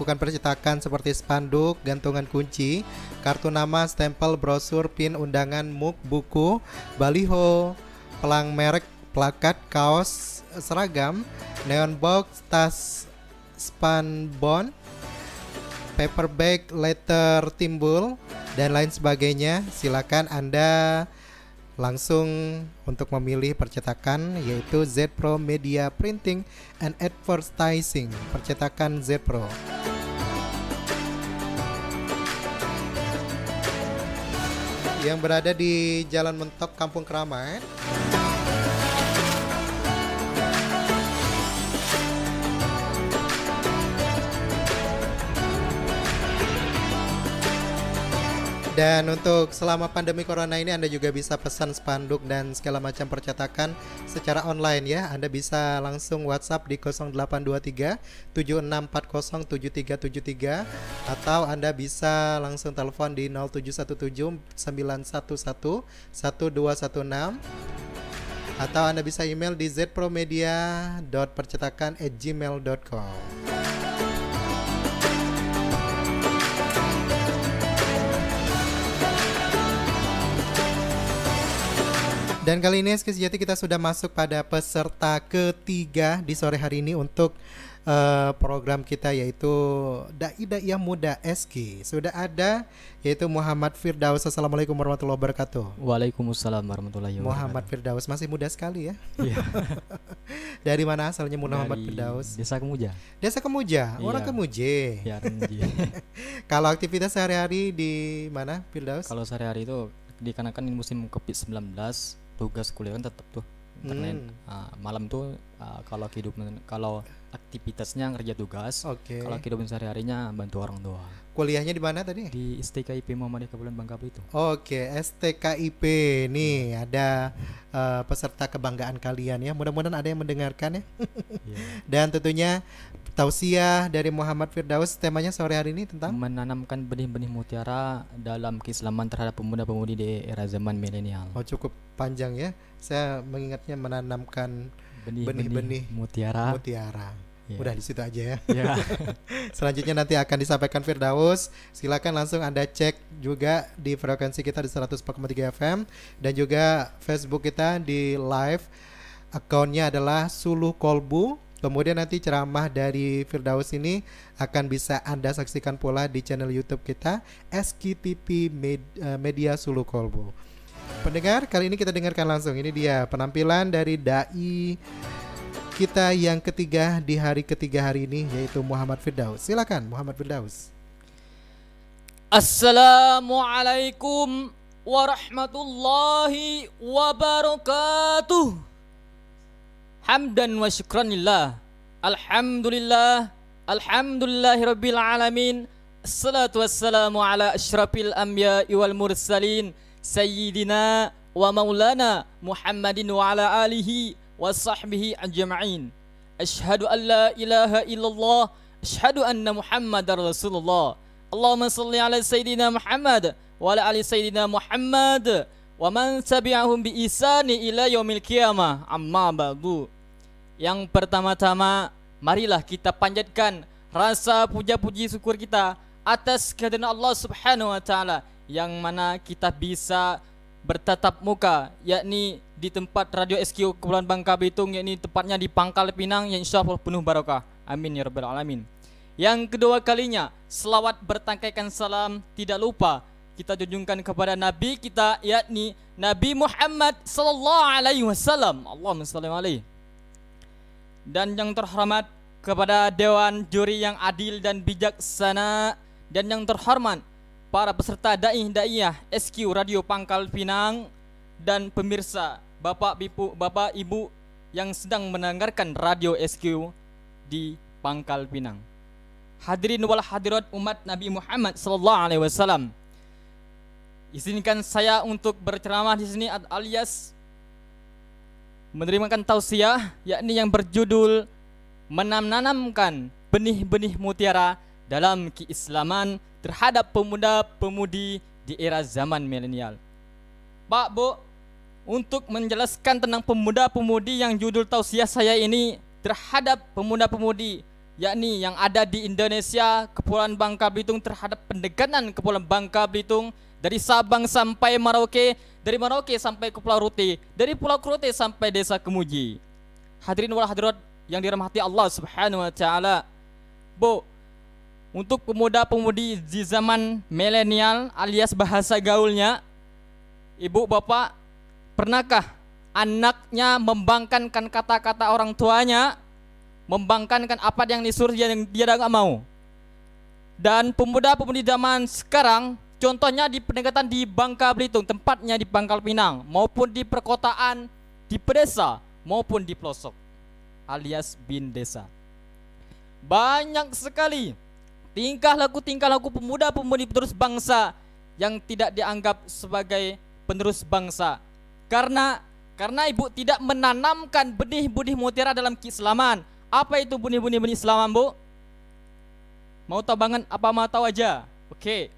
melakukan percetakan seperti spanduk, gantungan kunci, kartu nama, stempel, brosur, pin, undangan, muk, buku, baliho, pelang merek, plakat, kaos, seragam, neon box, tas, spandbon, paperback, letter timbul, dan lain sebagainya. Silakan Anda langsung untuk memilih percetakan, yaitu Z Pro Media Printing and Advertising, percetakan Z Pro. Yang berada di Jalan Mentok, Kampung Keramat. Dan untuk selama pandemi corona ini Anda juga bisa pesan spanduk dan segala macam percetakan secara online ya. Anda bisa langsung WhatsApp di 0823 7640 7373 atau Anda bisa langsung telepon di 0717 911 1216 atau Anda bisa email di zpromedia.percetakan@gmail.com. Dan kali ini SK Sejati kita sudah masuk pada peserta ketiga di sore hari ini untuk program kita, yaitu Dai-Dai Muda SK. Sudah ada yaitu Muhammad Firdaus. Assalamualaikum warahmatullahi wabarakatuh. Waalaikumsalam warahmatullahi wabarakatuh. Muhammad Firdaus masih muda sekali ya. Iya. Dari mana asalnya Muhammad Firdaus? Desa Kemuja. Desa Kemuja, orang Iya. Kemuje. Ya, Renji. Kalau aktivitas sehari-hari di mana Firdaus? Kalau sehari-hari itu dikarenakan ini musim Covid-19, tugas kuliah kan tetap tuh internet. Malam tuh kalau aktivitasnya kerja tugas. Oke. Kalau kehidupan sehari-harinya bantu orang tua. Kuliahnya di mana tadi? Di STKIP Muhammadiyah Kabupaten Bangka Belitung. Oke, STKIP nih ada peserta kebanggaan kalian ya. Mudah-mudahan ada yang mendengarkan ya. Iya. Dan tentunya tausiah dari Muhammad Firdaus, temanya sore hari ini tentang menanamkan benih-benih mutiara dalam keislaman terhadap pemuda-pemudi di era zaman milenial. Oh, cukup panjang ya. Saya mengingatnya menanamkan benih-benih mutiara. Ya. Udah di situ aja ya. Ya. Selanjutnya nanti akan disampaikan Firdaus. Silakan langsung Anda cek juga di frekuensi kita di 104,3 FM dan juga Facebook kita di live. Akunnya adalah Suluh Kolbu. Kemudian nanti ceramah dari Firdaus ini akan bisa Anda saksikan pula di channel YouTube kita SKTP Media Suluh Kolbu. Pendengar, kali ini kita dengarkan langsung. Ini dia penampilan dari dai kita yang ketiga di hari ketiga hari ini, yaitu Muhammad Firdaus. Silakan Muhammad Firdaus. Assalamualaikum warahmatullahi wabarakatuh. Hamdan wa syukranillah. Alhamdulillah. Alhamdulillahi rabbil alamin. Assalatu wassalamu ala asyrafil anbiya'i wal mursalin Sayyidina wa maulana Muhammadin wa ala alihi wa sahbihi ajma'in. Ashhadu an la ilaha illallah. Ashhadu anna Muhammadar Rasulullah. Allahumma salli ala Sayyidina Muhammad wa ala ali Sayyidina Muhammad wa man tabi'ahum bi ihsani ila yaumil qiyamah. Amma ba'du. Yang pertama-tama, marilah kita panjatkan rasa puja-puji syukur kita atas kehadiran Allah Subhanahu wa taala yang mana kita bisa bertatap muka, yakni di tempat Radio SQ Kepulauan Bangka Belitung, yakni tepatnya di Pangkal Pinang, yang insyaallah penuh barakah. Amin ya rabbal alamin. Yang kedua kalinya, selawat bertangkaikan salam tidak lupa kita junjungkan kepada Nabi kita, yakni Nabi Muhammad sallallahu alaihi wasallam. Allahumma shalli alaihi. Dan yang terhormat kepada Dewan Juri yang adil dan bijaksana, dan yang terhormat para peserta daiyah SQ Radio Pangkal Pinang dan pemirsa Bapak Ibu yang sedang mendengarkan Radio SQ di Pangkal Pinang. Hadirin wal hadirat umat Nabi Muhammad sallallahu alaihi wasallam. Izinkan saya untuk berceramah di sini alias menerima tausiah, yakni yang berjudul menanamkan benih-benih mutiara dalam keislaman terhadap pemuda-pemudi di era zaman milenial. Pak, Bu, untuk menjelaskan tentang pemuda-pemudi yang judul tausiah saya ini terhadap pemuda-pemudi yakni yang ada di Indonesia, Kepulauan Bangka Belitung terhadap pendekatan Kepulauan Bangka Belitung dari Sabang sampai Merauke, dari Merauke sampai ke Pulau Rote, dari Pulau Rote sampai Desa Kemuji. Hadirin wal hadirat yang dirahmati Allah Subhanahu wa taala. Bu, untuk pemuda-pemudi di zaman milenial alias bahasa gaulnya, ibu bapak, pernahkah anaknya membangkankan kata-kata orang tuanya, membangkankan apa yang disuruh yang dia tidak mau? Dan pemuda-pemudi zaman sekarang, contohnya di pendekatan di Bangka Belitung, tempatnya di Pangkal Pinang, maupun di perkotaan, di pedesa, maupun di pelosok, alias bin desa. Banyak sekali tingkah laku pemuda-pemudi penerus bangsa yang tidak dianggap sebagai penerus bangsa. Karena ibu tidak menanamkan benih-benih mutiara dalam keislaman. Apa itu benih-benih Islam, Bu? Mau tahu banget apa mau tahu aja? Oke.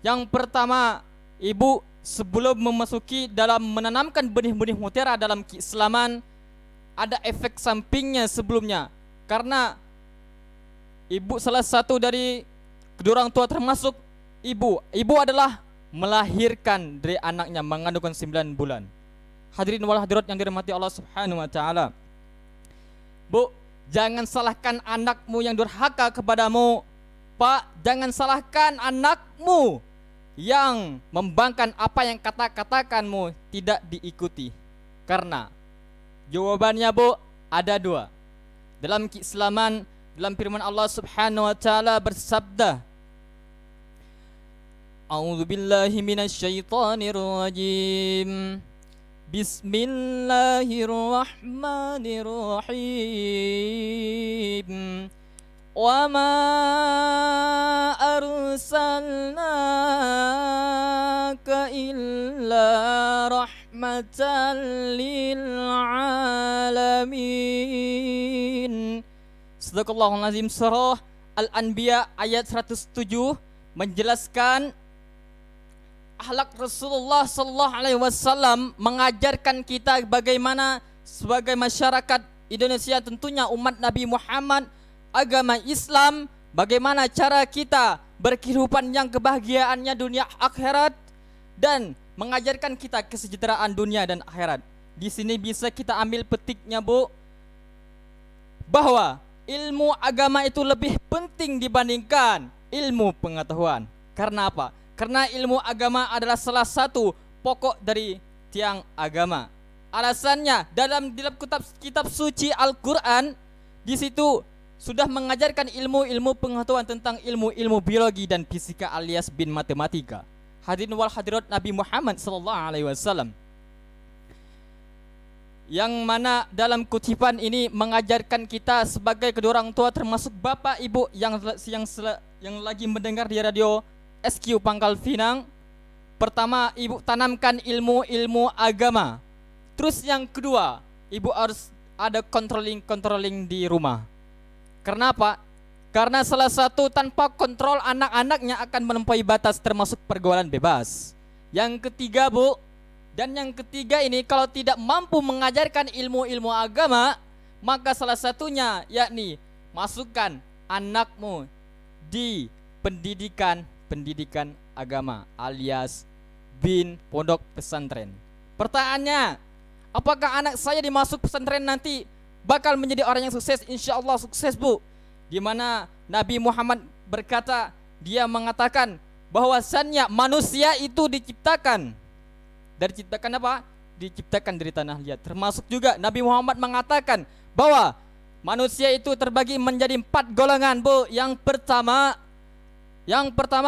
Yang pertama, ibu sebelum memasuki dalam menanamkan benih-benih mutiara dalam keislaman, ada efek sampingnya sebelumnya. Karena ibu salah satu dari kedua orang tua termasuk ibu adalah melahirkan dari anaknya, mengandungkan 9 bulan. Hadirin wal hadirat yang dirahmati Allah Subhanahu wa taala. Bu, jangan salahkan anakmu yang durhaka kepadamu. Pak, jangan salahkan anakmu yang membangkang apa yang katakanmu tidak diikuti. Karena jawabannya, Bu, ada 2. Dalam keislaman, dalam firman Allah Subhanahu wa taala bersabda, A'udzu billahi minasyaitonir rajim. Bismillahirrahmanirrahim. Wa ma arsalnaka illa rahmatan lil alamin. Sadaqallahul azim. Surah Al-Anbiya ayat 107 menjelaskan akhlak Rasulullah sallallahu alaihi wasallam, mengajarkan kita bagaimana sebagai masyarakat Indonesia, tentunya umat Nabi Muhammad, agama Islam, bagaimana cara kita berkehidupan yang kebahagiaannya dunia akhirat, dan mengajarkan kita kesejahteraan dunia dan akhirat. Di sini bisa kita ambil petiknya, Bu, bahwa ilmu agama itu lebih penting dibandingkan ilmu pengetahuan. Karena apa? Karena ilmu agama adalah salah satu pokok dari tiang agama. Alasannya dalam kitab suci Al-Quran, di situ sudah mengajarkan ilmu-ilmu pengetahuan tentang ilmu-ilmu biologi dan fisika alias bin matematika. Hadirin wal hadirat Nabi Muhammad sallallahu alaihi wasallam, yang mana dalam kutipan ini mengajarkan kita sebagai kedua orang tua, termasuk bapak ibu yang lagi mendengar di radio SQ Pangkal Pinang. Pertama, ibu tanamkan ilmu-ilmu agama. Terus yang kedua, ibu harus ada controlling di rumah. Kenapa? Karena salah satu tanpa kontrol anak-anaknya akan melampaui batas, termasuk pergaulan bebas. Yang ketiga, Bu, dan yang ketiga ini kalau tidak mampu mengajarkan ilmu-ilmu agama, maka salah satunya yakni masukkan anakmu di pendidikan agama alias bin pondok pesantren. Pertanyaannya, apakah anak saya dimasuk pesantren nanti bakal menjadi orang yang sukses? Insya Allah sukses, Bu. Di mana Nabi Muhammad berkata, dia mengatakan bahwasannya manusia itu diciptakan apa? Diciptakan dari tanah liat. Termasuk juga Nabi Muhammad mengatakan bahwa manusia itu terbagi menjadi 4 golongan, Bu. Yang pertama,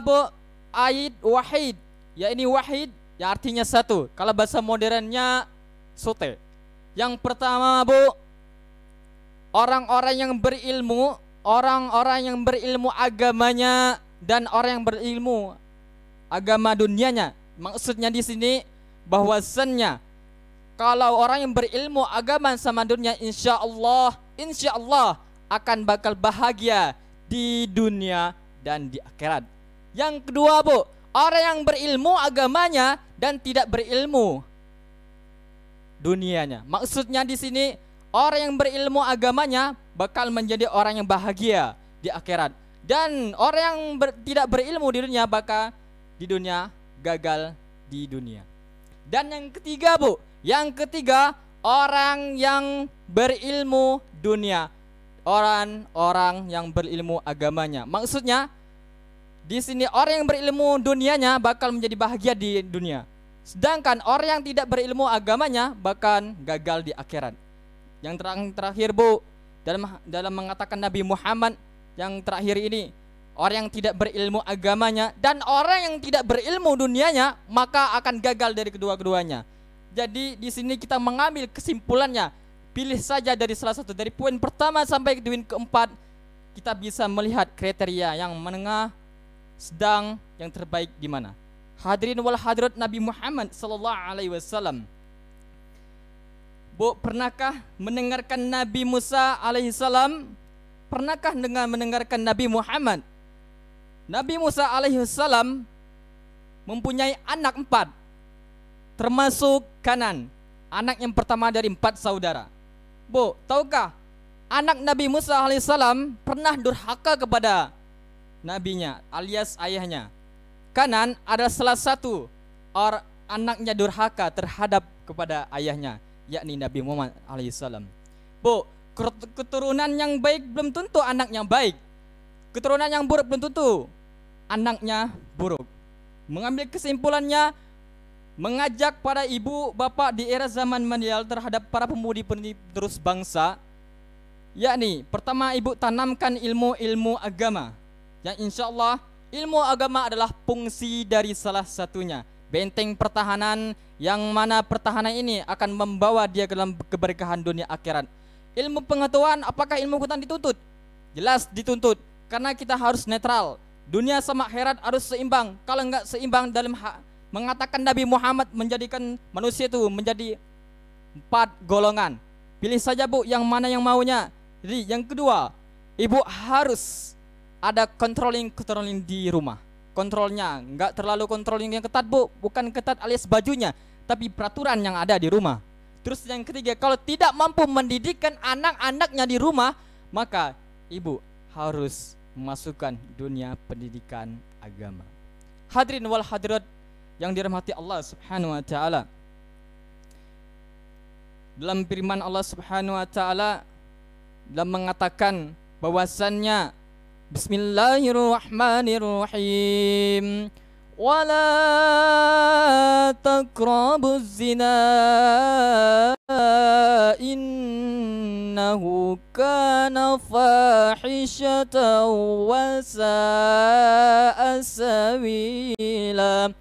Bu, aid wahid, yakni wahid yang artinya satu. Kalau bahasa modernnya sote. Yang pertama, Bu, orang-orang yang berilmu agamanya dan orang yang berilmu agama dunianya. Maksudnya di sini bahwasannya kalau orang yang berilmu agama sama dunia, insya Allah akan bakal bahagia di dunia dan di akhirat. Yang kedua, Bu, orang yang berilmu agamanya dan tidak berilmu dunianya. Maksudnya di sini orang yang berilmu agamanya bakal menjadi orang yang bahagia di akhirat. Dan orang yang tidak berilmu di dunia bakal di dunia gagal di dunia. Dan yang ketiga Bu, yang ketiga orang yang berilmu dunia, orang-orang yang berilmu agamanya. Maksudnya di sini orang yang berilmu dunianya bakal menjadi bahagia di dunia. Sedangkan orang yang tidak berilmu agamanya bakal gagal di akhirat. Yang terakhir Bu, dalam mengatakan Nabi Muhammad yang terakhir ini, orang yang tidak berilmu agamanya dan orang yang tidak berilmu dunianya maka akan gagal dari kedua-keduanya. Jadi di sini kita mengambil kesimpulannya, pilih saja dari salah satu, dari poin pertama sampai ke poin keempat. Kita bisa melihat kriteria yang menengah, sedang, yang terbaik di mana. Hadirin wal hadirat Nabi Muhammad sallallahu alaihi wasallam. Bu, pernahkah mendengarkan Nabi Musa alaihi salam? Pernahkah mendengarkan Nabi Muhammad? Nabi Musa alaihi salam mempunyai anak 4, termasuk Kanan, anak yang pertama dari 4 saudara. Bu, tahukah anak Nabi Musa alaihissalam pernah durhaka kepada nabinya alias ayahnya? Kanan adalah salah satu anaknya durhaka terhadap kepada ayahnya, yakni Nabi Muhammad alaihissalam. Bu, keturunan yang baik belum tentu anaknya baik. Keturunan yang buruk belum tentu anaknya buruk. Mengambil kesimpulannya, mengajak para ibu bapak di era zaman milenial terhadap para pemudi penerus bangsa, yakni pertama ibu tanamkan ilmu agama, yang insya Allah ilmu agama adalah fungsi dari salah satunya benteng pertahanan, yang mana pertahanan ini akan membawa dia ke dalam keberkahan dunia akhirat. Ilmu pengetahuan, apakah ilmu pengetahuan dituntut? Jelas dituntut, karena kita harus netral. Dunia sama akhirat harus seimbang. Kalau enggak seimbang, dalam mengatakan Nabi Muhammad menjadikan manusia itu menjadi 4 golongan. Pilih saja Bu yang mana yang maunya. Jadi yang kedua, ibu harus ada controlling di rumah. Kontrolnya enggak terlalu controlling yang ketat Bu, bukan ketat alias bajunya, tapi peraturan yang ada di rumah. Terus yang ketiga, kalau tidak mampu mendidikkan anak-anaknya di rumah, maka ibu harus memasukkan dunia pendidikan agama. Hadirin wal hadirat yang dirahmati Allah Subhanahu wa taala. Dalam firman Allah Subhanahu wa taala dalam mengatakan bahwasannya Bismillahirrahmanirrahim. Wala taqrabuz zina innahu kana fahishatan wa sa'a sabila.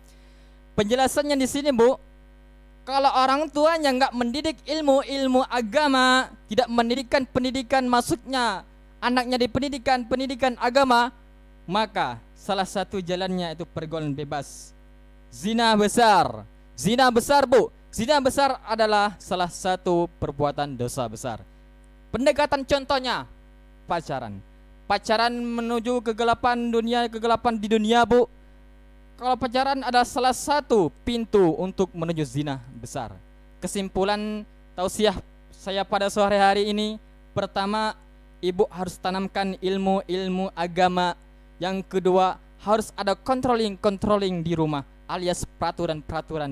Penjelasannya di sini Bu, kalau orang tuanya nggak mendidik ilmu agama, tidak mendidikkan pendidikan, maksudnya anaknya di pendidikan agama, maka salah satu jalannya itu pergaulan bebas. Zina besar Bu, zina besar adalah salah satu perbuatan dosa besar. Pendekatan contohnya pacaran menuju kegelapan di dunia Bu. Kalau pacaran adalah salah satu pintu untuk menuju zina besar. Kesimpulan tausiah saya pada sore hari ini, pertama, ibu harus tanamkan ilmu agama. Yang kedua, harus ada controlling di rumah, alias peraturan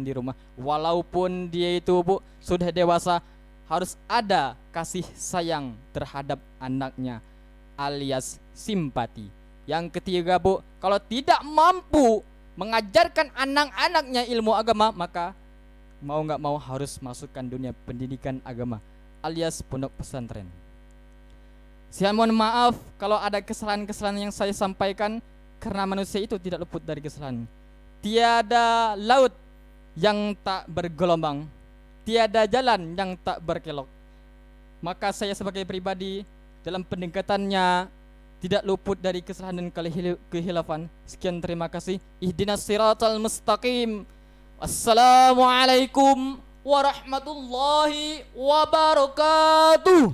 di rumah. Walaupun dia itu Bu sudah dewasa, harus ada kasih sayang terhadap anaknya, alias simpati. Yang ketiga Bu, kalau tidak mampu mengajarkan anak-anaknya ilmu agama, maka mau nggak mau harus masukkan dunia pendidikan agama, alias pondok pesantren. Saya mohon maaf kalau ada kesalahan-kesalahan yang saya sampaikan, karena manusia itu tidak luput dari kesalahan. Tiada laut yang tak bergelombang, tiada jalan yang tak berkelok. Maka saya sebagai pribadi dalam pendekatannya tidak luput dari kesalahan dan kehilafan. Sekian, terima kasih. Ihdinas siratal mustaqim. Assalamualaikum warahmatullahi wabarakatuh.